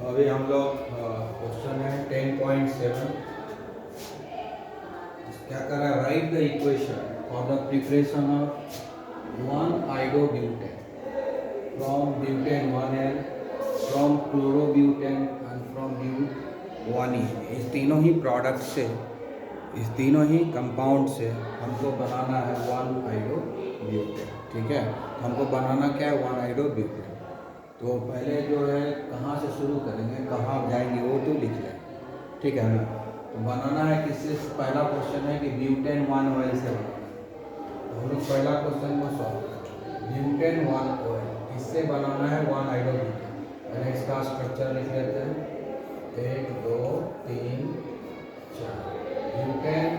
अभी हम लोग क्वेश्चन है 10.7। क्या कर रहा है? Write the equation for the preparation of 1-iodobutane from butane 1L from chlorobutane and from ब्यू 1E। इस तीनों ही प्रोडक्ट से, इस तीनों ही कंपाउंड से हमको बनाना है 1-iodobutane। ठीक है, हमको बनाना क्या है? 1-iodobutane। तो पहले जो है कहाँ से शुरू करेंगे, कहाँ जाएंगे वो तो लिख लें। ठीक है ना? तो बनाना है किससे? पहला क्वेश्चन है कि ब्यूटेन 1 ऑयल से बनाना है। तो हम लोग पहला क्वेश्चन को सॉल्व करें। ब्यूटेन 1 ऑयल, इससे बनाना है 1-iodobutane। पहले इसका स्ट्रक्चर लिख लेते हैं। 1 2 3 4। ब्यूटेन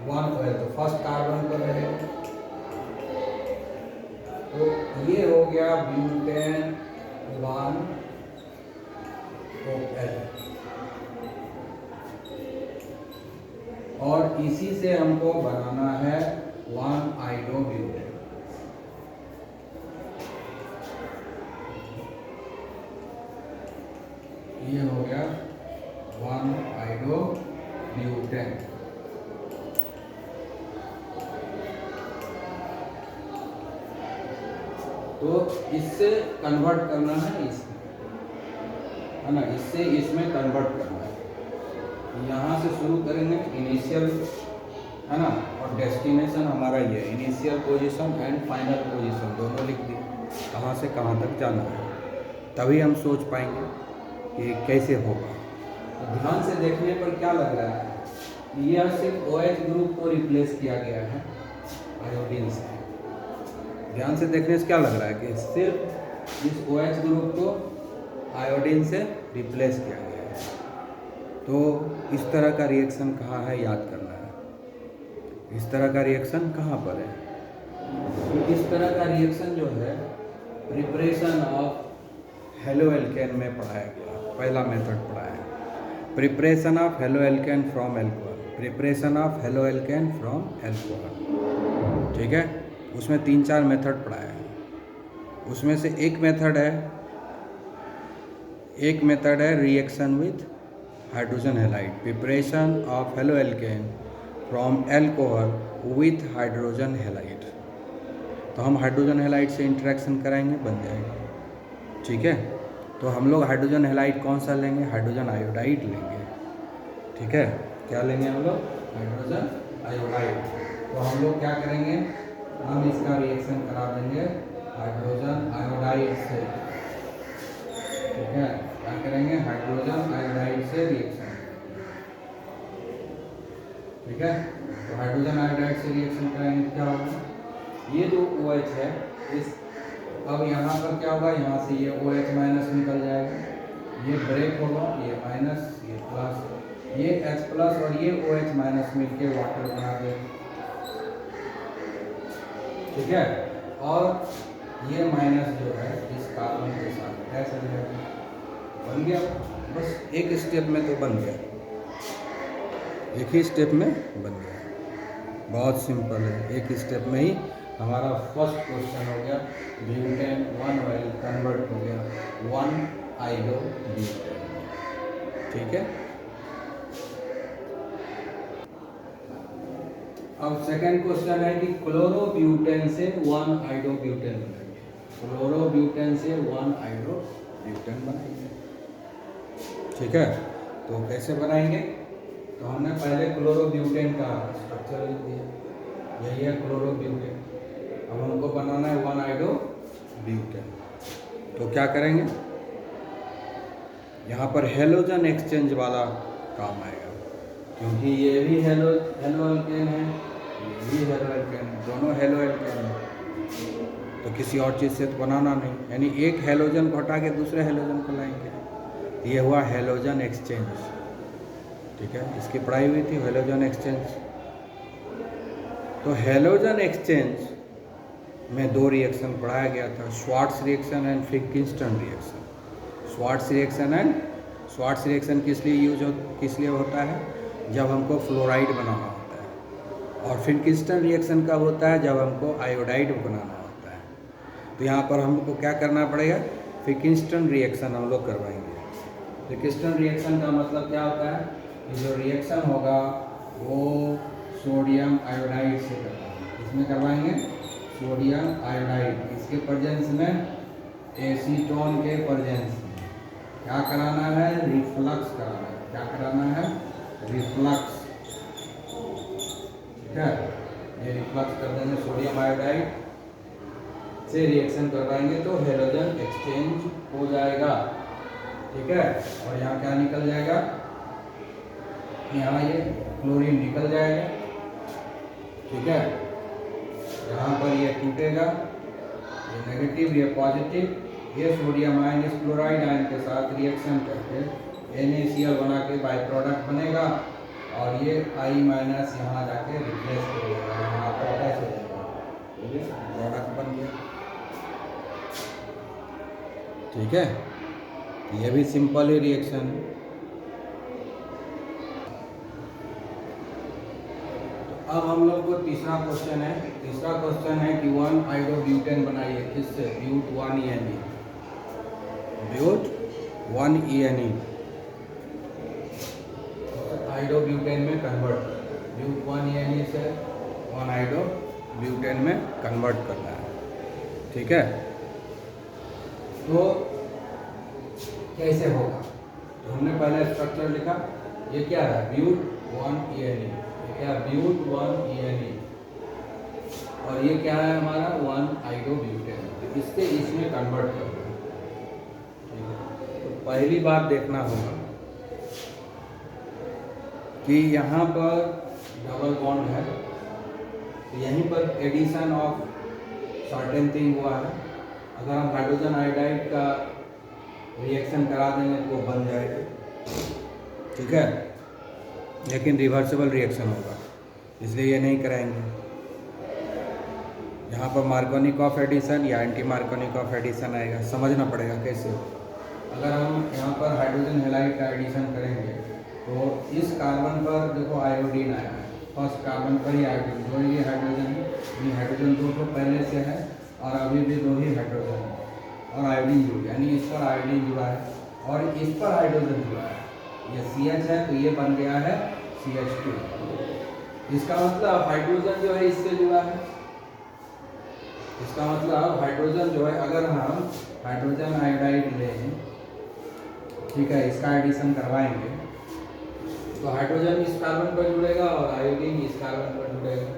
1 ऑयल, तो फर्स्ट कार्बन पर रहेगा। तो ये हो गया ब्यूटेन 1 OL, और इसी से हमको बनाना है 1-iodobutane। ये हो गया 1-iodobutane। तो इससे कन्वर्ट करना है इसमें, है ना? इससे इसमें कन्वर्ट करना है। यहाँ से शुरू करेंगे इनिशियल, है ना? और डेस्टिनेशन हमारा ये initial position and final position दोनों लिख दिए, कहाँ से कहाँ तक जाना है। तभी हम सोच पाएंगे कि कैसे होगा। तो ध्यान से देखने पर क्या लग रहा है? यह सिर्फ OH ग्रुप को रिप्लेस किया गया है आयोडीन से। ध्यान से देखने से क्या लग रहा है कि सिर्फ इस OH ग्रुप को आयोडीन से रिप्लेस किया गया है। तो इस तरह का रिएक्शन कहाँ है, याद करना है। इस तरह का रिएक्शन कहाँ पर है? तो इस तरह का रिएक्शन जो है प्रिपरेशन ऑफ हेलो एल्केन में पढ़ाया गया। पहला मेथड पढ़ाया है, preparation of halo alkane from alcohol. Preparation of halo alkane from alcohol. ठीक है, उसमें 3-4 मेथड पढ़ाया है। उसमें से एक मेथड है reaction with hydrogen halide. Preparation of halo alkane from alcohol with hydrogen halide. तो हम हाइड्रोजन हैलाइड से इंटरेक्शन कराएंगे, बन जाएगा। ठीक है, तो हम लोग हाइड्रोजन हैलाइड कौन सा लेंगे? हाइड्रोजन आयोडाइड लेंगे। ठीक है, क्या लेंगे हम लोग? Hydrogen iodide. तो हम लोग क्या करेंगे? हम इसका रिएक्शन करा देंगे हाइड्रोजन आयोडाइड से। ठीक है, क्या करेंगे? हाइड्रोजन आयोडाइड से रिएक्शन। ठीक है, तो हाइड्रोजन आयोडाइड से रिएक्शन कराएंगे, क्या होगा? ये जो OH है, इस अब यहाँ पर क्या होगा? यहाँ से ये OH माइनस निकल जाएगा, ये ब्रेक होगा, ये माइनस, ये प्लस, ये H प्लस और ये OH माइनस मिलके वाटर बना देगा। ठीक है, और ये माइनस जो है इस कार्बन के साथ अटैच हो जाएगा। बन गया, बस एक स्टेप में तो बन गया, एक ही स्टेप में बन गया। बहुत सिंपल है, एक स्टेप में ही हमारा फर्स्ट क्वेश्चन हो गया। ब्यूटेन 1 ऑयल कन्वर्ट हो गया 1-iodobutane। ठीक है, अब सेकंड क्वेश्चन है कि क्लोरोब्यूटेन से 1-iodobutane बनाएंगे। क्लोरोब्यूटेन से 1-iodobutane बनाएंगे। ठीक है, तो कैसे बनाएंगे? तो हमने पहले क्लोरोब्यूटेन का स्ट्रक्चर लिख दिया, यही है क्लोरोब्यूटेन। अब हमको बनाना है 1-iodobutane। तो क्या करेंगे? यहाँ पर हेलोजन एक्सचेंज वाला काम आएगा, क्योंकि ये भी हेलो एल्केन है, ये भी हेलो एल्केन है, दोनों हेलो एल्केन है। तो किसी और चीज़ से तो बनाना नहीं, यानी एक हेलोजन को हटा के दूसरे हेलोजन को लाएंगे। ये हुआ हेलोजन एक्सचेंज। ठीक है, इसकी पढ़ाई हुई थी हेलोजन एक्सचेंज। तो हेलोजन एक्सचेंज में 2 रिएक्शन पढ़ाया गया था, Swarts reaction and Finkelstein reaction. Swarts reaction किस लिए होता है? जब हमको फ्लोराइड बनाना होता है। और फिंकिंस्टन रिएक्शन कब होता है? जब हमको आयोडाइड बनाना होता है। तो यहाँ पर हमको क्या करना पड़ेगा? फिंकिंस्टन रिएक्शन हम लोग करवाएंगे। तो क्रिस्टल रिएक्शन का मतलब क्या होता है कि जो रिएक्शन होगा वो सोडियम आयोडाइड से करवाएंगे। इसमें करवाएंगे सोडियम आयोडाइड, इसके प्रेजेंस में, एसीटोन के प्रेजेंस में क्या कराना है, रिफ्लक्स कराना है। क्या कराना है, रिफ्लक्स। ठीक है, ये रिफ्लक्स कर देंगे, सोडियम आयोडाइड से रिएक्शन करवाएंगे तो हेलोजन एक्सचेंज हो जाएगा। ठीक है, और यहाँ क्या निकल जाएगा, यहाँ ये क्लोरीन निकल जाएगा। ठीक है, यहाँ पर ये टूटेगा, ये नेगेटिव ये पॉजिटिव, ये सोडियम आयन इस क्लोराइड आयन के साथ रिएक्शन करके NaCl बना के बाई प्रोडक्ट बनेगा और ये I- यहाँ जाके रिप्लेस कर देगा, यहाँ पर अटैच हो जाएगा, ये प्रोडक्ट बन गया। ठीक है, ये भी सिंपल ही रिएक्शन है। तो अब हम लोग को तीसरा क्वेश्चन है। तीसरा क्वेश्चन है कि 1 आइडोब्यूटेन बनाइए, किससे, ब्यूट 1-ENE, ब्यूट 1-ENE आइडोब्यूटेन में कन्वर्ट, ब्यूट 1-ENE से 1 आइडोब्यूटेन में कन्वर्ट करना है। ठीक है, तो कैसे होगा, तो हमने पहले स्ट्रक्चर लिखा, ये क्या है, ब्यूट 1-ENE, ये क्या, ब्यूट 1-ENE, और ये क्या है हमारा 1 आइडोब्यूटेन, तो इससे इसमें कन्वर्ट करना है। ठीक है, तो पहली बात देखना होगा कि यहाँ पर डबल बॉन्ड है, तो यहीं पर एडिशन ऑफ सर्टेन थिंग हुआ है। अगर हम हाइड्रोजन आयोडाइड का रिएक्शन करा देंगे तो वो बन जाएगा। ठीक है, लेकिन रिवर्सिबल रिएक्शन होगा, इसलिए ये नहीं कराएंगे। यहाँ पर मार्कोनिकॉफ एडिशन या एंटी मार्कोनिकॉफ एडिशन आएगा, समझना पड़ेगा कैसे। अगर हम यहाँ पर हाइड्रोजन हैलाइड का एडिशन करेंगे तो इस कार्बन पर देखो आयोडीन आया है, फर्स्ट कार्बन पर ही आयोडीन, जो ये हाइड्रोजन है, ये हाइड्रोजन 2 तो पहले से है और अभी भी 2 ही हाइड्रोजन है और आयोडीन जुड़ गया, यानी इस पर आयोडीन जुड़ा है और इस पर हाइड्रोजन जुड़ा है, ये CH है तो ये बन गया है CH2। इसका मतलब हाइड्रोजन जो है इससे जुड़ा है, इसका मतलब हाइड्रोजन जो है, अगर हम हाइड्रोजन आयोडाइड लें, ठीक है, इसका एडिशन करवाएंगे तो हाइड्रोजन इस कार्बन पर जुड़ेगा और आयोडीन इस कार्बन पर जुड़ेगा,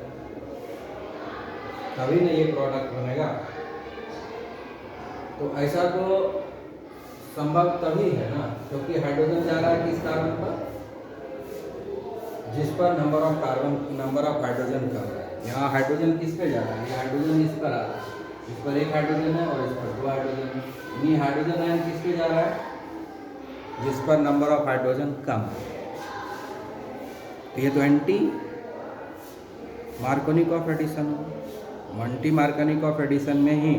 तभी ना ये प्रोडक्ट बनेगा। तो ऐसा तो संभव तभी है ना, क्योंकि हाइड्रोजन जा रहा है किस कार्बन पर, जिस पर नंबर ऑफ हाइड्रोजन कम है। यहाँ हाइड्रोजन किस पे जा रहा है, ये हाइड्रोजन इस पर आ रहा है, इस पर एक हाइड्रोजन है और इस पर 2 हाइड्रोजन है। ये हाइड्रोजन आयन किस पे जा रहा है, जिस पर नंबर ऑफ हाइड्रोजन कम है। ये तो एंटी मार्कोनिकॉफ एडिशन हो, एंटी मार्कोनिकॉफ एडिशन में ही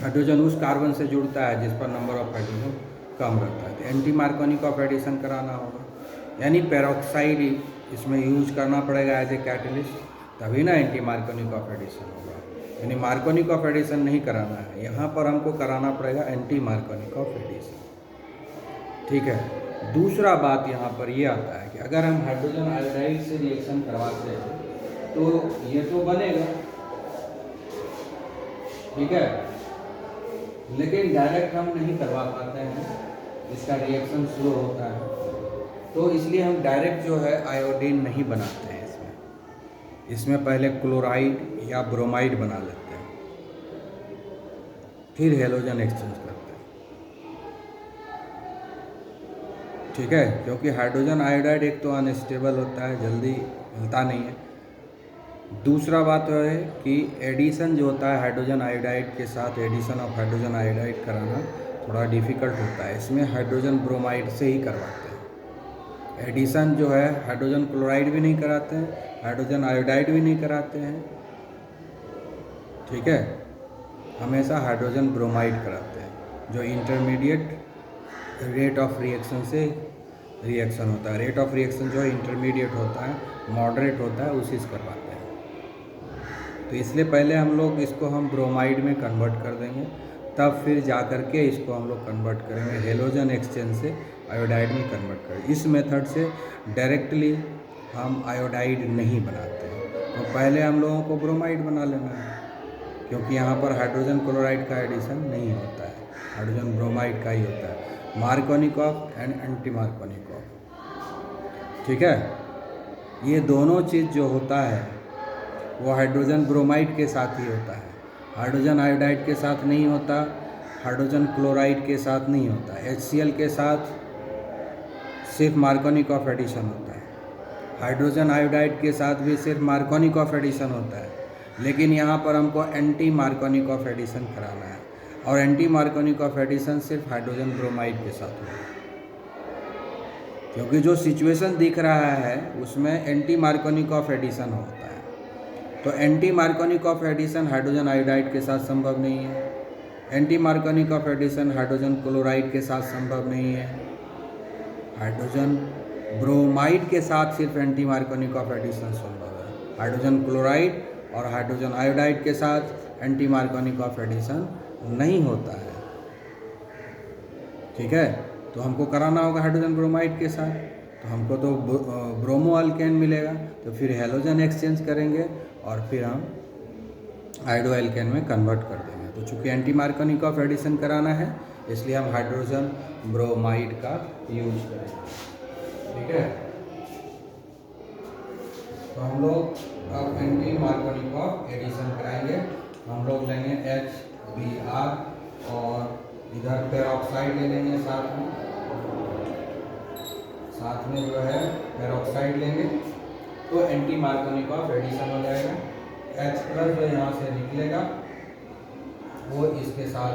हाइड्रोजन उस कार्बन से जुड़ता है जिस पर नंबर ऑफ हाइड्रोजन कम रहता है, तो एंटी मार्कोनिकॉफ एडिशन कराना होगा, यानी पेरोक्साइड इसमें यूज करना पड़ेगा एज ए कैटलिस्ट, तभी ना एंटी मार्कोनिकॉफ एडिशन होगा। यानी मार्कोनिकॉफ एडिशन नहीं कराना है, यहाँ पर हमको कराना पड़ेगा एंटी मार्कोनिकॉफ एडिशन। ठीक है, दूसरा बात यहाँ पर ये आता है कि अगर हम हाइड्रोजन आयोडाइड से रिएक्शन करवाते हैं तो ये तो बनेगा, ठीक है, लेकिन डायरेक्ट हम नहीं करवा पाते हैं, इसका रिएक्शन स्लो होता है, तो इसलिए हम डायरेक्ट जो है आयोडीन नहीं बनाते हैं इसमें पहले क्लोराइड या ब्रोमाइड बना लेते हैं, फिर हेलोजन एक्सचेंज करते हैं। ठीक है, क्योंकि हाइड्रोजन आयोडाइड एक तो अनस्टेबल होता है, जल्दी मिलता नहीं है। दूसरा बात है कि एडिशन जो होता है हाइड्रोजन आयोडाइड के साथ, एडिशन ऑफ हाइड्रोजन आयोडाइड कराना थोड़ा डिफ़िकल्ट होता है, इसमें हाइड्रोजन ब्रोमाइड से ही करवाते हैं। एडिशन जो है हाइड्रोजन क्लोराइड भी नहीं कराते हैं, हाइड्रोजन आयोडाइड भी नहीं कराते हैं, ठीक है, हमेशा हाइड्रोजन ब्रोमाइड कराते हैं, जो इंटरमीडिएट रेट ऑफ रिएक्शन से रिएक्शन होता है। रेट ऑफ रिएक्शन जो है इंटरमीडिएट होता है, मॉडरेट होता है, उसी से करवाते हैं। तो इसलिए पहले हम लोग इसको हम ब्रोमाइड में कन्वर्ट कर देंगे, तब फिर जा कर के इसको हम लोग कन्वर्ट करेंगे, हेलोजन एक्सचेंज से आयोडाइड में कन्वर्ट करेंगे। इस मेथड से डायरेक्टली हम आयोडाइड नहीं बनाते हैं। तो पहले हम लोगों को ब्रोमाइड बना लेना है, क्योंकि यहाँ पर हाइड्रोजन क्लोराइड का एडिशन नहीं होता है, हाइड्रोजन ब्रोमाइड का ही होता है, मार्कोनिकॉफ एंड एंटी मार्कोनिकॉफ। ठीक है, ये दोनों चीज़ जो होता है वो हाइड्रोजन ब्रोमाइड के साथ ही होता है, हाइड्रोजन आयोडाइड के साथ नहीं होता, हाइड्रोजन क्लोराइड के साथ नहीं होता। HCl के साथ सिर्फ मार्कोनिकॉफ एडिशन होता है, हाइड्रोजन आयोडाइड के साथ भी सिर्फ मार्कोनिकॉफ एडिशन होता है, लेकिन यहाँ पर हमको एंटी मार्कोनिकॉफ एडिशन कराना है, और एंटी मार्कोनिकॉफ एडिशन सिर्फ हाइड्रोजन ब्रोमाइड के साथ होगा, क्योंकि जो सिचुएशन दिख रहा है उसमें एंटी मार्कोनिकॉफ एडिशन होता है। तो anti Markovnikov addition hydrogen iodide के साथ संभव नहीं है, anti Markovnikov addition hydrogen chloride के साथ संभव नहीं है, हाइड्रोजन ब्रोमाइड के साथ सिर्फ एंटी मार्कोनिकॉफ एडिशन संभव है, हाइड्रोजन क्लोराइड और हाइड्रोजन आयोडाइड के साथ एंटी मार्कोनिकॉफ एडिशन नहीं होता है। ठीक है, तो हमको कराना होगा हाइड्रोजन ब्रोमाइड के साथ, तो हमको तो ब्रोमो अल्केन मिलेगा, तो फिर हेलोजन एक्सचेंज करेंगे और फिर हम आयोडो एल्केन में कन्वर्ट कर देंगे। तो चूँकि एंटी मार्कोनिकॉफ एडिशन कराना है इसलिए हम हाइड्रोजन ब्रोमाइड का यूज करेंगे। ठीक है, तो हम लोग अब एंटी मार्कोनिकॉफ एडिशन कराएंगे। हम लोग लेंगे HBr और इधर पेरोक्साइड ले लेंगे, साथ में जो है पेरोक्साइड लेंगे, तो एंटी मार्कोनिकॉफ एडिशन हो जाएगा। H+ जो यहाँ से निकलेगा वो इसके साथ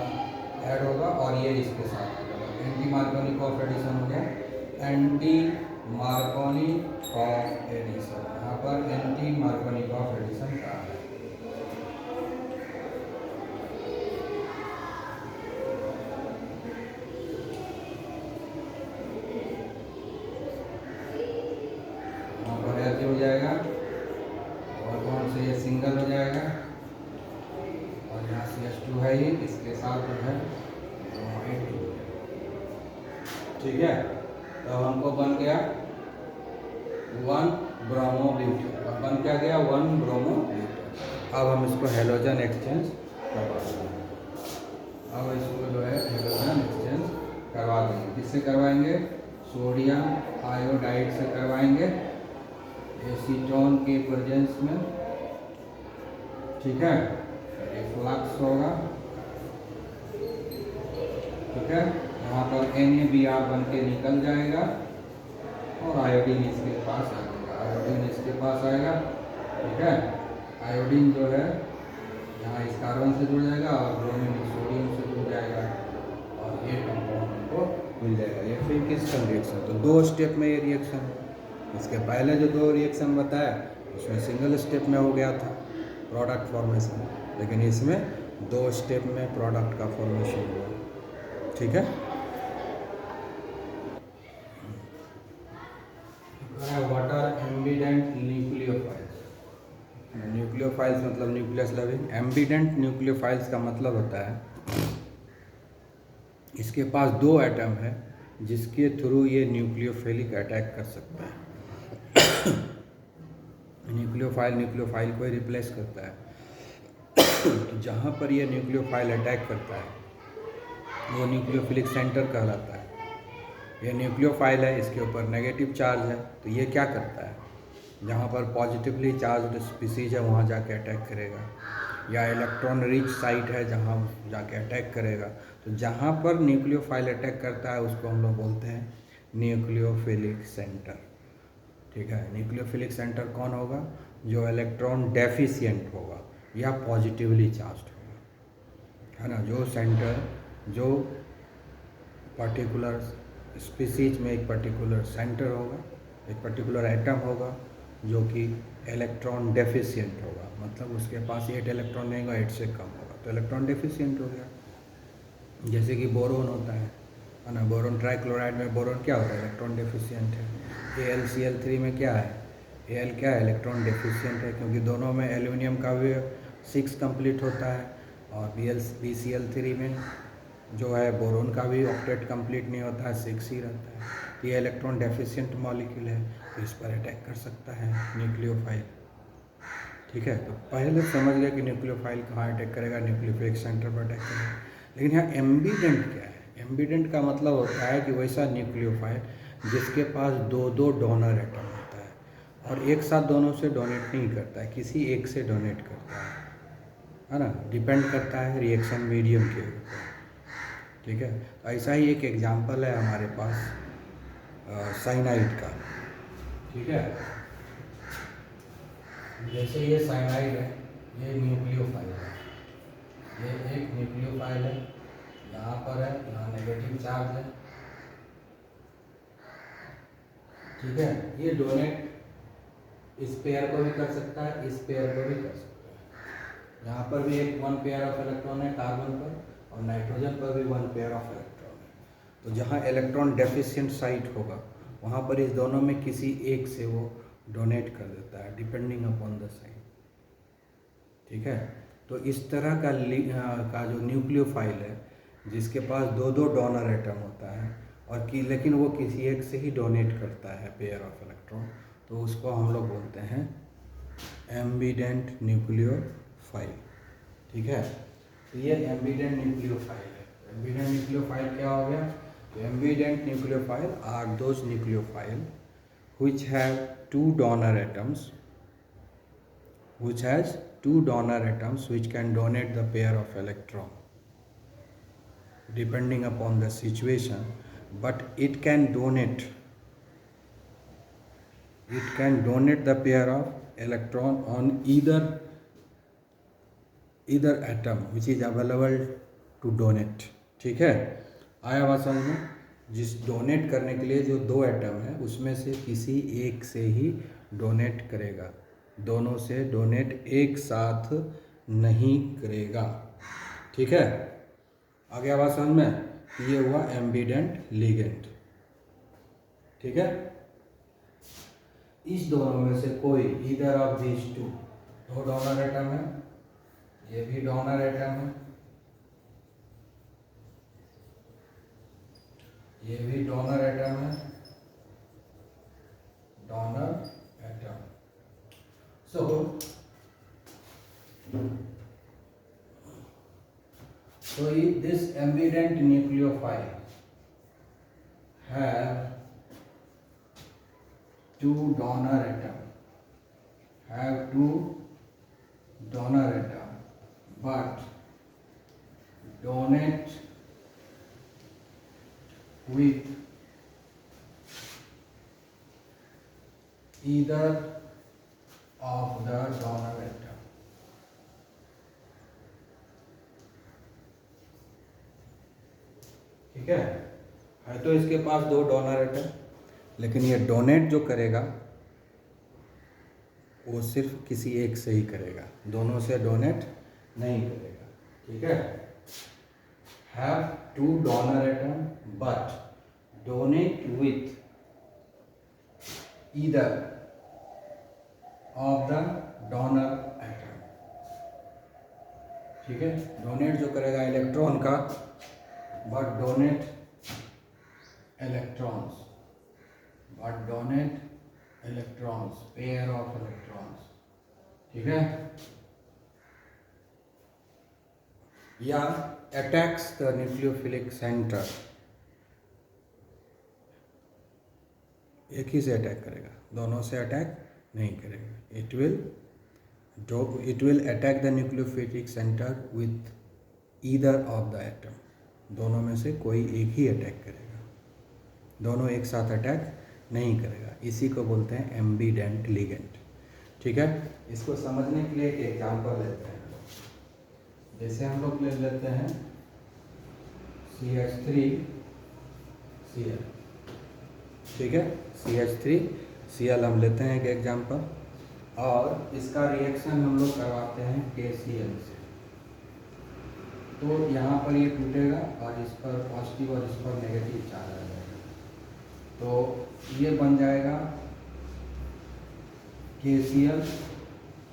ऐड होगा और ये इसके साथ होगा, एंटी मार्कोनिकॉफ एडिशन हो गया। एंटी मार्कोनिकॉफ एडिशन, यहाँ पर एंटी मार्कोनिकॉफ एडिशन का है। हो जाएगा और कौन से ये सिंगल हो जाएगा और यहाँ CH2 है ही, इसके साथ जो है ब्रोमाइड। ठीक है, तो हमको बन गया 1 ब्रोमोब्यूटेन। अब बन क्या गया 1 ब्रोमोब्यूटेन। अब हम इसको हेलोजन एक्सचेंज करवा देंगे। अब इसको जो है हेलोजन एक्सचेंज करवा देंगे। किससे करवाएंगे? सोडियम आयोडाइड से करवाएंगे, एसीटोन के प्रेजेंस में। ठीक है, ये फ्लक्स होगा। ठीक है, यहाँ पर NaBr बन के निकल जाएगा और आयोडीन इसके पास आ जाएगा, आयोडीन इसके पास आएगा। ठीक है, आयोडीन जो है यहाँ इस कार्बन से जुड़ जाएगा और ब्रोमीन सोडियम से जुड़ जाएगा और ये कंपाउंड हमको मिल जाएगा। ये फिर किस रिएक्शन, तो 2 स्टेप में ये रिएक्शन है। इसके पहले जो 2 रिएक्शन बताया उसमें सिंगल स्टेप में हो गया था प्रोडक्ट फॉर्मेशन, लेकिन इसमें 2 स्टेप में प्रोडक्ट का फॉर्मेशन हुआ। ठीक है, what are ambident nucleophiles? Nucleophiles मतलब न्यूक्लियस लविंग। एम्बिडेंट न्यूक्लियोफाइल्स का मतलब होता है इसके पास 2 एटम है जिसके थ्रू ये न्यूक्लियोफिलिक अटैक कर सकता है। न्यूक्लियोफाइल को ही रिप्लेस करता है। तो जहाँ पर ये न्यूक्लियोफाइल अटैक करता है वो न्यूक्लियोफिलिक सेंटर कहलाता है। ये न्यूक्लियोफाइल है, इसके ऊपर नेगेटिव चार्ज है, तो ये क्या करता है, जहाँ पर पॉजिटिवली चार्ज्ड स्पीसीज है वहाँ जाके अटैक करेगा, या इलेक्ट्रॉन रिच साइट है जहाँ जाके अटैक करेगा। तो जहाँ पर न्यूक्लियोफाइल अटैक करता है उसको हम लोग बोलते हैं न्यूक्लियोफिलिक सेंटर। ठीक है, न्यूक्लियोफिलिक सेंटर कौन होगा? जो इलेक्ट्रॉन डेफिशिएंट होगा या पॉजिटिवली चार्ज्ड होगा, है ना। जो सेंटर, जो पर्टिकुलर स्पीसीज में एक पर्टिकुलर सेंटर होगा, एक पर्टिकुलर एटम होगा जो कि इलेक्ट्रॉन डेफिशिएंट होगा, मतलब उसके पास 8 इलेक्ट्रॉन नहीं होगा, 8 से कम होगा, तो इलेक्ट्रॉन डेफिशिएंट हो गया। जैसे कि बोरोन होता है ना, बोरोन ट्राइक्लोराइड में बोरोन क्या होता है? इलेक्ट्रॉन डेफिशिएंट है। AlCl3 में क्या है? Al क्या है? इलेक्ट्रॉन डेफिशिएंट है, क्योंकि दोनों में एल्यूमिनियम का भी 6 कंप्लीट होता है, और BCl3 में जो है बोरोन का भी ऑक्टेट कंप्लीट नहीं होता है, 6 ही रहता है। ये इलेक्ट्रॉन डेफिशिएंट मॉलिक्यूल है, तो इस पर अटैक कर सकता है न्यूक्लियोफाइल। ठीक है, तो पहले समझ गए कि न्यूक्लियोफाइल कहाँ अटैक करेगा, न्यूक्लियोफिलिक सेंटर पर अटैक करेगा। लेकिन यहाँ एम्बिडेंट क्या है? एम्बिडेंट का मतलब होता है कि वैसा न्यूक्लियोफाइल जिसके पास दो दो डोनर एटम होता है और एक साथ दोनों से डोनेट नहीं करता है, किसी एक से डोनेट करता है ना। डिपेंड करता है रिएक्शन मीडियम के ऊपर। ठीक है, तो ऐसा ही एक एग्जांपल है हमारे पास साइनाइड का। ठीक है, जैसे ये साइनाइड है, ये न्यूक्लियोफाइल है, ये एक न्यूक्लियोफाइल है, यहाँ पर है, यहाँ नेगेटिव चार्ज है। ठीक है, ये डोनेट इस पेयर को भी कर सकता है, इस पेयर को भी कर सकता है। यहाँ पर भी एक 1 पेयर ऑफ इलेक्ट्रॉन है कार्बन पर, और नाइट्रोजन पर भी 1 पेयर ऑफ इलेक्ट्रॉन है। तो जहाँ इलेक्ट्रॉन डेफिशिएंट साइट होगा वहाँ पर इस दोनों में किसी एक से वो डोनेट कर देता है, डिपेंडिंग अपॉन द साइट। ठीक है, तो इस तरह का जो न्यूक्लियोफाइल है जिसके पास दो दो डोनर एटम होता है और लेकिन वो किसी एक से ही डोनेट करता है पेयर ऑफ इलेक्ट्रॉन, तो उसको हम लोग बोलते हैं एम्बिडेंट न्यूक्लियोफाइल। ठीक है, तो ये एम्बिडेंट न्यूक्लियोफाइल है। एम्बिडेंट न्यूक्लियोफाइल क्या हो गया? Ambident nucleophile are those nucleophile which have two donor atoms which can donate the pair of electron depending upon the situation, but it can donate the pair of electron on either atom which is available to donate। ठीक है, आया बात समझ में? जिस donate करने के लिए जो दो एटम है उसमें से किसी एक से ही डोनेट करेगा, दोनों से डोनेट एक साथ नहीं करेगा। ठीक है, आगे आवाज समझ में? ये हुआ एम्बिडेंट लिगेंड। ठीक है, इस दोनों में से कोई ईदर ऑफ दीज टू, दो डोनर एटम है, ये भी डोनर एटम है, ये भी डोनर एटम है, donor atom. So if this ambident nucleophile have two donor atom, but donate with either of the donor atom। ठीक है, तो इसके पास दो डोनर एटम, लेकिन ये डोनेट जो करेगा वो सिर्फ किसी एक से ही करेगा, दोनों से डोनेट नहीं करेगा। ठीक है, have two donor atom but donate with either of the donor atom. ठीक है, डोनेट जो करेगा इलेक्ट्रॉन का, but donate electrons, pair of electrons. ठीक है, या अटैक्स द न्यूक्लियोफिलिक सेंटर, एक ही से अटैक करेगा, दोनों से अटैक नहीं करेगा। It will attack the nucleophilic centre with either of the atom, दोनों में से कोई एक ही अटैक करेगा, दोनों एक साथ अटैक नहीं करेगा। इसी को बोलते हैं एम्बिडेंट लिगेंड। ठीक है, इसको समझने के लिए एक एग्जांपल लेते हैं। जैसे हम लोग ले लेते हैं CH3Cl। ठीक है, CH3Cl हम लेते हैं एक एग्जांपल, और इसका रिएक्शन हम लोग करवाते हैं KCl से। तो यहाँ पर ये टूटेगा और इस पर पॉजिटिव और इस पर नेगेटिव चार्ज आ जाएगा, तो ये बन जाएगा KCl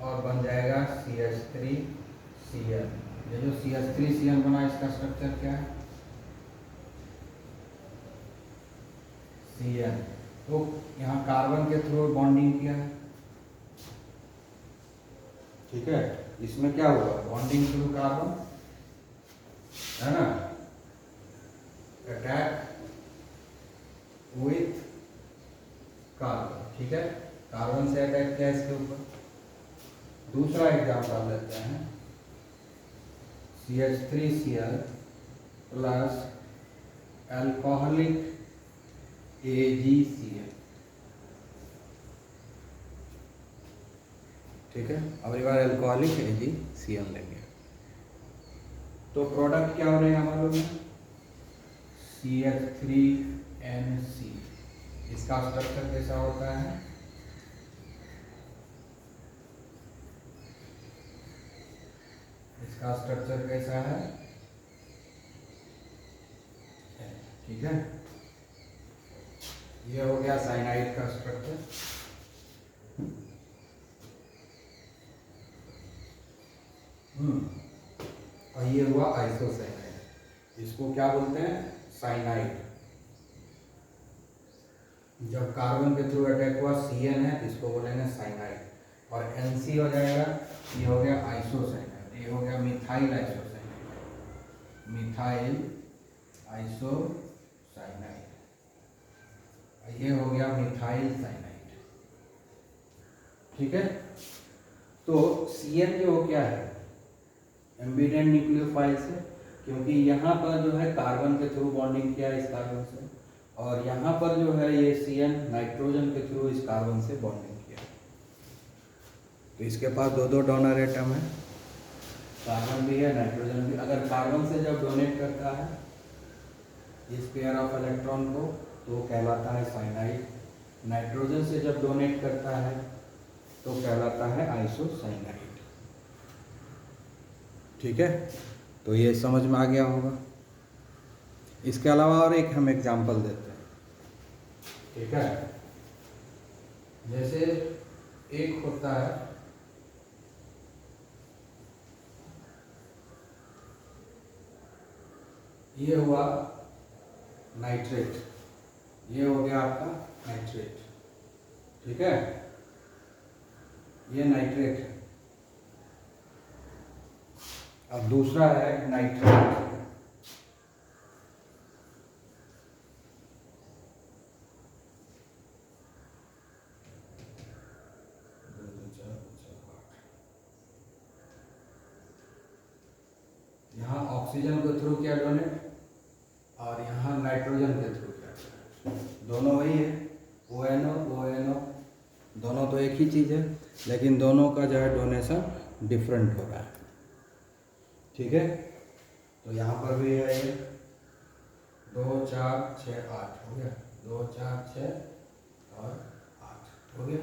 और बन जाएगा CH3Cl। ये जो CH3Cl बना इसका स्ट्रक्चर क्या है? Cl। तो यहाँ कार्बन के थ्रू बॉन्डिंग किया है, ठीक है। इसमें क्या हुआ? बॉन्डिंग थ्रू कार्बन, है ना, अटैक विथ कार्बन, ठीक है। कार्बन से अटैक किया इसके ऊपर। दूसरा एग्जाम्पल लेते हैं, CH3Cl प्लस अल्कोहलिक AgCl, ठीक है। अब एक बार अल्कोहलिक AgCl लेंगे तो प्रोडक्ट क्या हो रहेगा मालूम है? CH3NC। इसका स्ट्रक्चर कैसा होता है? इसका स्ट्रक्चर कैसा है? ठीक है। ये हो गया साइनाइड का स्ट्रक्चर। और ये हुआ आइसोसाइनाइड। इसको क्या बोलते हैं? साइनाइड। जब कार्बन के थ्रू अटैक हुआ CN है तो इसको बोलेंगे साइनाइड, और NC हो जाएगा, ये हो गया आइसोसाइनाइड। ये हो गया मिथाइल आइसोसाइनाइड, मिथाइल आइसोसाइनाइड। ये हो गया मिथाइल साइनाइड, ठीक है। तो CN जो क्या है? एम्बिडेंट न्यूक्लियोफाइल से, क्योंकि यहाँ पर जो है कार्बन के थ्रू बॉन्डिंग किया इस कार्बन से, और यहाँ पर जो है ये CN नाइट्रोजन के थ्रू इस कार्बन से बॉन्डिंग किया। तो इसके पास दो दो डोनर एटम है, कार्बन भी है, नाइट्रोजन भी। अगर कार्बन से जब डोनेट करता है इस पेयर ऑफ इलेक्ट्रॉन को तो वो कहलाता है साइनाइड। नाइट्रोजन से जब डोनेट करता है तो कहलाता है आइसोसाइनाइड, ठीक है। तो ये समझ में आ गया होगा। इसके अलावा और एक हम एग्जांपल देते हैं, ठीक है। जैसे एक होता है ये हुआ नाइट्रेट, ये हो गया आपका नाइट्रेट, ठीक है। ये नाइट्रेट है, और दूसरा है नाइट्रेट। यहाँ ऑक्सीजन के थ्रू किया डोनेट, और यहाँ नाइट्रोजन के थ्रू किया। दोनों वही है, ONO दोनों तो एक ही चीज़ है, लेकिन दोनों का जो है डोनेशन डिफरेंट हो रहा है, ठीक है। तो यहाँ पर भी है ये 2 4 6 8 हो गया, 2 4 6 और 8 हो गया,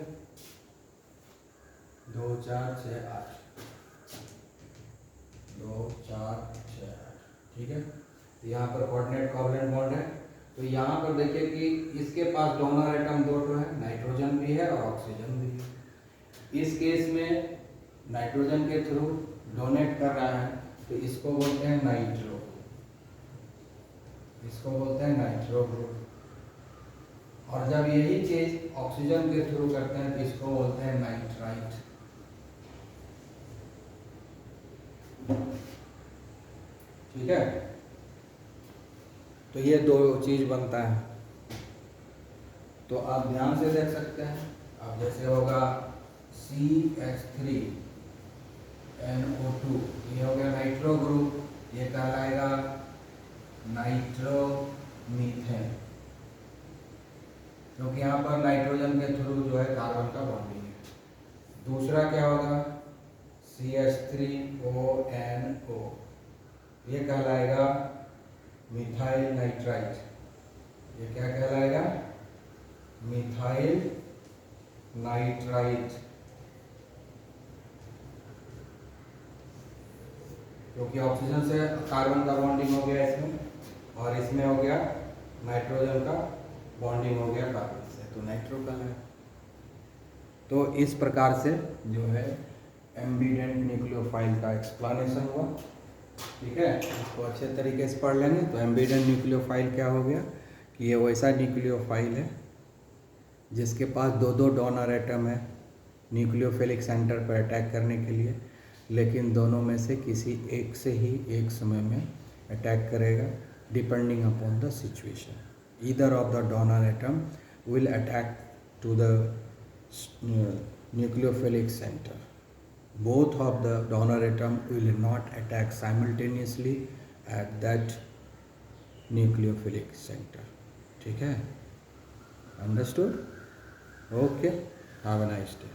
2 4 6 8, 2 4 6 8, ठीक है। तो यहाँ पर कोऑर्डिनेट कोवलेंट बॉन्ड है। तो यहाँ पर देखिए कि इसके पास डोनर एटम दो है, नाइट्रोजन भी है और ऑक्सीजन भी है। इस केस में नाइट्रोजन के थ्रू डोनेट कर रहा है तो इसको बोलते हैं नाइट्रो, इसको बोलते हैं नाइट्रो ग्रुप। और जब यही चीज ऑक्सीजन के थ्रू करते हैं तो इसको बोलते हैं नाइट्राइट, ठीक है। तो ये दो चीज बनता है। तो आप ध्यान से देख सकते हैं। अब जैसे होगा CH3NO2, ये हो गया नाइट्रो ग्रुप, ये कहलाएगा नाइट्रोमीथेन, क्योंकि यहाँ पर नाइट्रोजन के थ्रू जो है कार्बन का बॉन्डिंग है। दूसरा क्या होगा CH3ONO, ये कहलाएगा मिथाइल नाइट्राइट। ये क्या कहलाएगा? मिथाइल नाइट्राइट, क्योंकि ऑक्सीजन से कार्बन का बॉन्डिंग हो गया इसमें, और इसमें हो गया नाइट्रोजन का बॉन्डिंग हो गया कार्बन से, तो नाइट्रो कहलाएगा। तो इस प्रकार से जो है एम्बिडेंट न्यूक्लियोफाइल का एक्सप्लेनेशन हुआ। ठीक है, इसको अच्छे तरीके से पढ़ लेंगे तो एम्बेडेड न्यूक्लियोफाइल क्या हो गया कि ये वैसा न्यूक्लियोफाइल है जिसके पास दो दो डोनर एटम है न्यूक्लियोफिलिक सेंटर पर अटैक करने के लिए, लेकिन दोनों में से किसी एक से ही एक समय में अटैक करेगा depending upon the situation. Either of the donor atom will attack to the nucleophilic center. Both of the donor atom will not attack simultaneously at that nucleophilic center. ठीक है, understood? Okay, have a nice day.